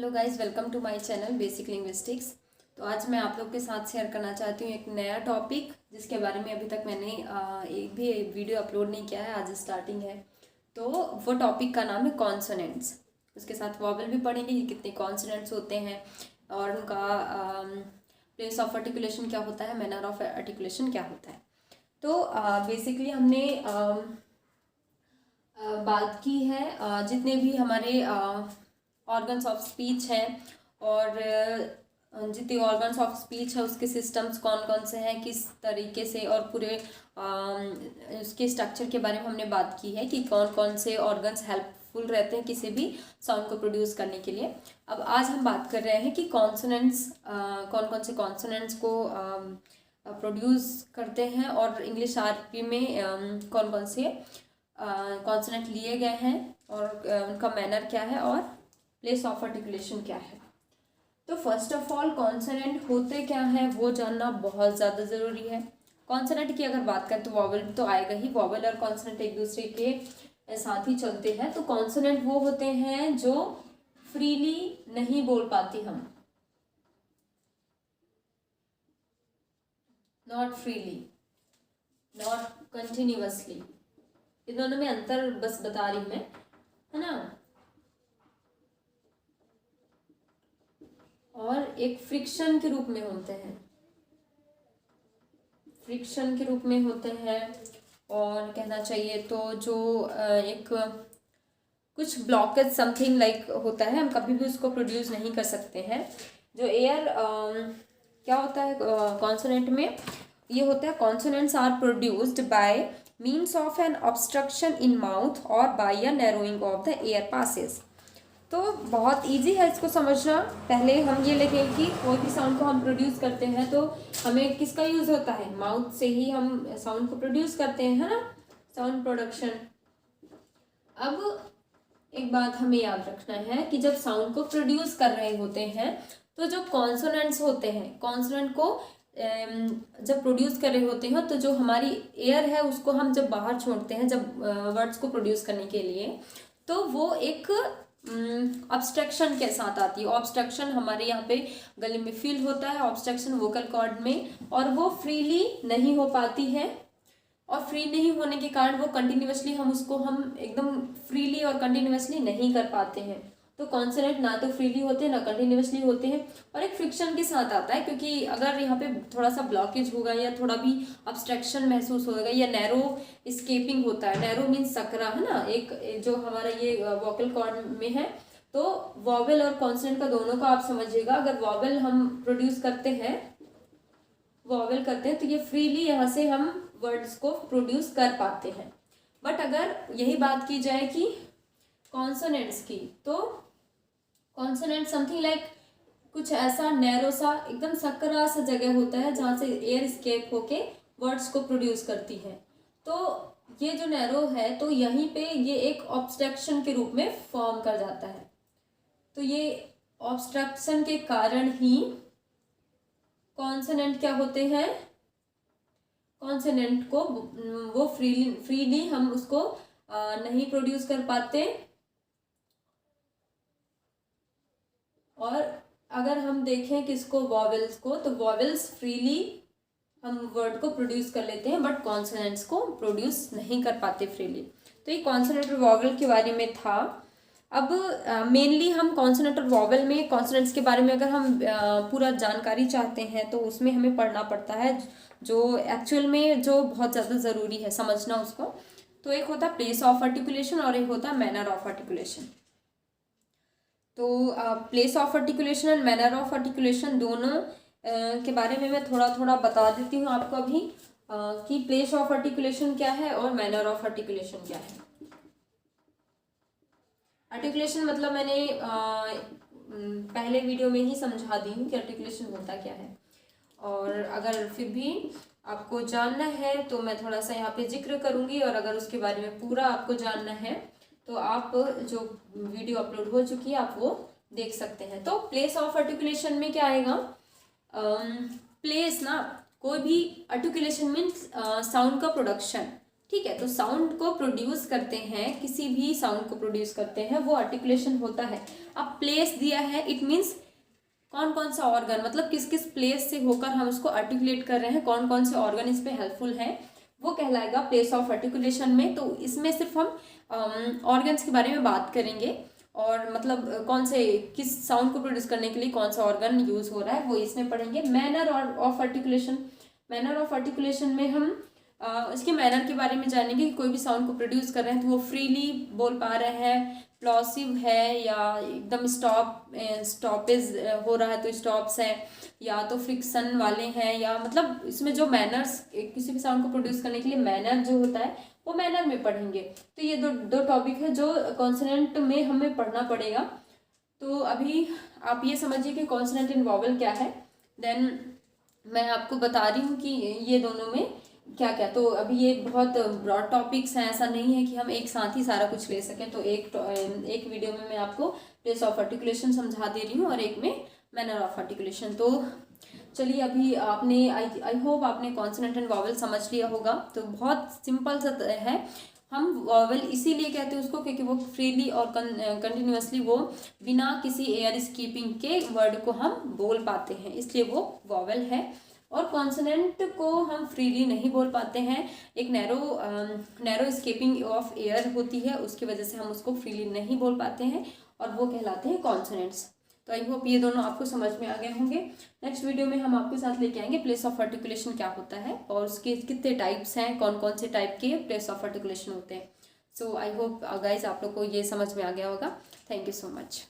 Hello guys, welcome to my channel basic linguistics. तो आज मैं आप लोग के साथ शेयर करना चाहती हूँ एक नया टॉपिक जिसके बारे में अभी तक मैंने एक भी वीडियो अपलोड नहीं किया है। आज स्टार्टिंग है। तो वो टॉपिक का नाम है कॉन्सोनेंट्स। उसके साथ वॉवल भी पढ़ेंगे कि कितने कॉन्सोनेंट्स होते हैं और उनका प्लेस ऑफ आर्टिकुलेशन क्या होता है, मैनर ऑफ आर्टिकुलेशन क्या होता है। तो बेसिकली हमने बात की है जितने भी हमारे ऑर्गन्स ऑफ स्पीच हैं और जितने ऑर्गन्स ऑफ स्पीच है उसके सिस्टम्स कौन कौन से हैं, किस तरीके से, और पूरे उसके स्ट्रक्चर के बारे में हमने बात की है कि कौन कौन से ऑर्गन्स हेल्पफुल रहते हैं किसी भी साउंड को प्रोड्यूस करने के लिए। अब आज हम बात कर रहे हैं कि कॉन्सोनेंट्स कौन कौन से कॉन्सोनेंट्स को प्रोड्यूस करते हैं और इंग्लिश आरपी में कौन कौन से कॉन्सोनेंट लिए गए हैं और उनका मैनर क्या है और प्लेस ऑफ आर्टिकुलेशन क्या है। तो फर्स्ट ऑफ ऑल कॉन्सोनेंट होते क्या है वो जानना बहुत ज़्यादा ज़रूरी है। कॉन्सोनेंट की अगर बात करें तो वॉवल भी तो आएगा ही। वॉवल और कॉन्सोनेंट एक दूसरे के साथ ही चलते हैं। तो कॉन्सोनेंट वो होते हैं जो फ्रीली नहीं बोल पाती हम, नॉट फ्रीली, नॉट कंटिन्यूअसली। इन दोनों में अंतर बस बता रही मैं, है ना। और एक फ्रिक्शन के रूप में होते हैं, फ्रिक्शन के रूप में होते हैं। और कहना चाहिए तो जो एक कुछ ब्लॉकेज समथिंग लाइक होता है, हम कभी भी उसको प्रोड्यूस नहीं कर सकते हैं। जो एयर क्या होता है कॉन्सोनेंट में, ये होता है consonants are produced by means of an obstruction in mouth और by a narrowing of the air passes. तो बहुत इजी है इसको समझना। पहले हम ये लिखें कि कोई भी साउंड को हम प्रोड्यूस करते हैं तो हमें किसका यूज़ होता है, माउथ से ही हम साउंड को प्रोड्यूस करते हैं, है ना, साउंड प्रोडक्शन। अब एक बात हमें याद रखना है कि जब साउंड को प्रोड्यूस कर रहे होते हैं तो जो कॉन्सोनेंट्स होते हैं, कॉन्सोनेंट को जब प्रोड्यूस कर रहे होते हैं तो जो हमारी एयर है उसको हम जब बाहर छोड़ते हैं, जब वर्ड्स को प्रोड्यूस करने के लिए, तो वो एक ऑब्स्ट्रक्शन के साथ आती है। ऑब्स्ट्रक्शन हमारे यहाँ पे गले में फील होता है, ऑब्स्ट्रक्शन वोकल कॉर्ड में, और वो फ्रीली नहीं हो पाती है। और फ्री नहीं होने के कारण वो कंटिन्यूअसली हम एकदम फ्रीली और कंटिन्यूअसली नहीं कर पाते हैं। तो कॉन्सोनेंट ना तो फ्रीली होते हैं ना कंटिन्यूअसली होते हैं, और एक फ्रिक्शन के साथ आता है। क्योंकि अगर यहाँ पे थोड़ा सा ब्लॉकेज होगा या थोड़ा भी ऑब्स्ट्रक्शन महसूस होगा या नैरो स्केपिंग होता है, नैरो मीन्स सकरा, है ना, एक जो हमारा ये वोकल कॉर्ड में है। तो वॉवेल और कॉन्सोनेंट का दोनों का आप समझिएगा। अगर वॉवेल हम प्रोड्यूस करते हैं, वॉवेल करते हैं, तो ये फ्रीली यहाँ से हम वर्ड्स को प्रोड्यूस कर पाते हैं। बट अगर यही बात की जाए कि कॉन्सोनेंट्स की, तो कॉन्सोनेंट समथिंग लाइक कुछ ऐसा नैरो सा, एकदम सकरा सा जगह होता है जहाँ से एयर स्केप होके वर्ड्स को प्रोड्यूस करती है। तो ये जो नैरो है, तो यहीं पे ये एक ऑब्स्ट्रक्शन के रूप में फॉर्म कर जाता है। तो ये ऑब्स्ट्रक्शन के कारण ही कॉन्सोनेंट क्या होते हैं, कॉन्सोनेंट को वो फ्रीली हम उसको नहीं प्रोड्यूस कर पाते। और अगर हम देखें किसको, वॉवेल्स को, तो वॉवेल्स फ्रीली हम वर्ड को प्रोड्यूस कर लेते हैं, बट कॉन्सोनेंट्स को प्रोड्यूस नहीं कर पाते फ्रीली। तो ये कॉन्सोनेंट और वॉवेल के बारे में था। अब मेनली हम कॉन्सोनेंट और वॉवेल में, कॉन्सोनेंट्स के बारे में अगर हम पूरा जानकारी चाहते हैं तो उसमें हमें पढ़ना पड़ता है, जो एक्चुअल में जो बहुत ज़्यादा ज़रूरी है समझना उसको। तो एक होता है प्लेस ऑफ आर्टिकुलेशन और एक होता है मैनर ऑफ आर्टिकुलेशन। तो place of articulation and manner of articulation दोनों के बारे में मैं थोड़ा थोड़ा बता देती हूँ आपको अभी कि प्लेस ऑफ आर्टिकुलेशन क्या है और मैनर ऑफ आर्टिकुलेशन क्या है। आर्टिकुलेशन मतलब मैंने पहले वीडियो में ही समझा दी हूँ कि आर्टिकुलेशन होता क्या है। और अगर फिर भी आपको जानना है तो मैं थोड़ा सा यहाँ पे जिक्र करूँगी, और अगर उसके बारे में पूरा आपको जानना है तो आप जो वीडियो अपलोड हो चुकी है आप वो देख सकते हैं। तो प्लेस ऑफ आर्टिकुलेशन में क्या आएगा, प्लेस ना, कोई भी आर्टिकुलेशन मीन्स साउंड का प्रोडक्शन, ठीक है। तो साउंड को प्रोड्यूस करते हैं, किसी भी साउंड को प्रोड्यूस करते हैं, वो आर्टिकुलेशन होता है। अब प्लेस दिया है, इट मीन्स कौन कौन सा ऑर्गन, मतलब किस किस प्लेस से होकर हम उसको आर्टिकुलेट कर रहे हैं, कौन कौन से ऑर्गन इस पे हेल्पफुल हैं, वो कहलाएगा प्लेस ऑफ आर्टिकुलेशन में। तो इसमें सिर्फ हम ऑर्गन्स के बारे में बात करेंगे, और मतलब कौन से किस साउंड को प्रोड्यूस करने के लिए कौन सा ऑर्गन यूज हो रहा है वो इसमें पढ़ेंगे। Manner of articulation, manner of articulation में हम इसके मैनर के बारे में जानेंगे कि कोई भी साउंड को प्रोड्यूस कर रहे हैं तो वो फ्रीली बोल पा रहे हैं, प्लॉसिव है, या एकदम स्टॉपेज हो रहा है तो स्टॉप्स है, या तो फ्रिक्शन वाले हैं, या मतलब इसमें जो मैनर्स, किसी भी साउंड को प्रोड्यूस करने के लिए मैनर जो होता है वो मैनर में पढ़ेंगे। तो ये दो टॉपिक है जो कॉन्सोनेंट में हमें पढ़ना पड़ेगा। तो अभी आप ये समझिए कि कॉन्सोनेंट एंड वॉवल क्या है, देन मैं आपको बता रही हूँ कि ये दोनों में क्या क्या। तो अभी ये बहुत ब्रॉड टॉपिक्स हैं, ऐसा नहीं है कि हम एक साथ ही सारा कुछ ले सकें। तो एक वीडियो में मैं आपको प्लेस ऑफ आर्टिकुलेशन समझा दे रही हूँ और एक में मैनर ऑफ आर्टिकुलेशन। तो चलिए, अभी आपने आई होप आपने कॉन्सोनेंट एंड वॉवल समझ लिया होगा। तो बहुत सिंपल सा है, हम वॉवल इसीलिए कहते हैं उसको क्योंकि वो फ्रीली और कंटिन्यूसली वो बिना किसी एयर स्कीपिंग के वर्ड को हम बोल पाते हैं, इसलिए वो वॉवल है। और कॉन्सोनेंट को हम फ्रीली नहीं बोल पाते हैं, एक नैरो स्केपिंग ऑफ एयर होती है, उसकी वजह से हम उसको फ्रीली नहीं बोल पाते हैं, और वो कहलाते हैं कॉन्सोनेंट्स। तो आई होप ये दोनों आपको समझ में आ गए होंगे। नेक्स्ट वीडियो में हम आपके साथ लेके आएंगे प्लेस ऑफ आर्टिकुलेशन क्या होता है और उसके कितने टाइप्स हैं, कौन कौन से टाइप के प्लेस ऑफ आर्टिकुलेशन होते हैं। सो आई होप गाइज आप लोग को ये समझ में आ गया होगा। Thank you so much.